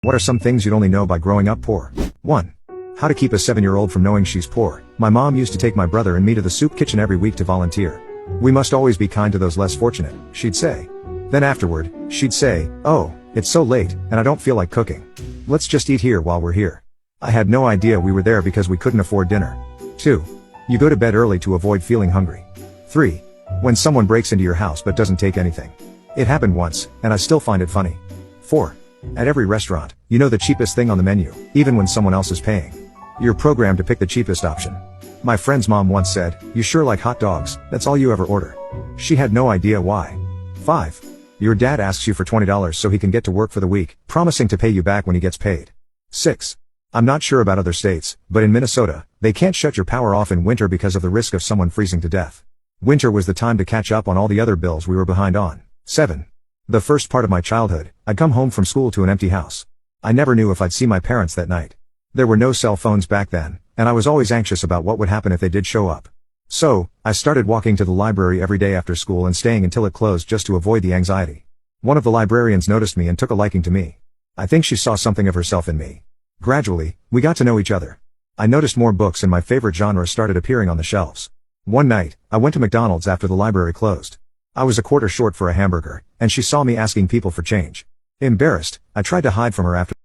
What are some things you'd only know by growing up poor? 1. How to keep a 7-year-old from knowing she's poor. My mom used to take my brother and me to the soup kitchen every week to volunteer. We must always be kind to those less fortunate, she'd say. Then afterward, she'd say, "Oh, it's so late, and I don't feel like cooking. Let's just eat here while we're here." I had no idea we were there because we couldn't afford dinner. 2. You go to bed early to avoid feeling hungry. 3. When someone breaks into your house but doesn't take anything. It happened once, and I still find it funny. 4. At every restaurant, you know the cheapest thing on the menu, even when someone else is paying. You're programmed to pick the cheapest option. My friend's mom once said, "You sure like hot dogs, that's all you ever order." She had no idea why. 5. Your dad asks you for $20 so he can get to work for the week, promising to pay you back when he gets paid. 6. I'm not sure about other states, but in Minnesota, they can't shut your power off in winter because of the risk of someone freezing to death. Winter was the time to catch up on all the other bills we were behind on. 7. The first part of my childhood, I'd come home from school to an empty house. I never knew if I'd see my parents that night. There were no cell phones back then, and I was always anxious about what would happen if they did show up. So, I started walking to the library every day after school and staying until it closed just to avoid the anxiety. One of the librarians noticed me and took a liking to me. I think she saw something of herself in me. Gradually, we got to know each other. I noticed more books and my favorite genres started appearing on the shelves. One night, I went to McDonald's after the library closed. I was a quarter short for a hamburger, and she saw me asking people for change. Embarrassed, I tried to hide from her after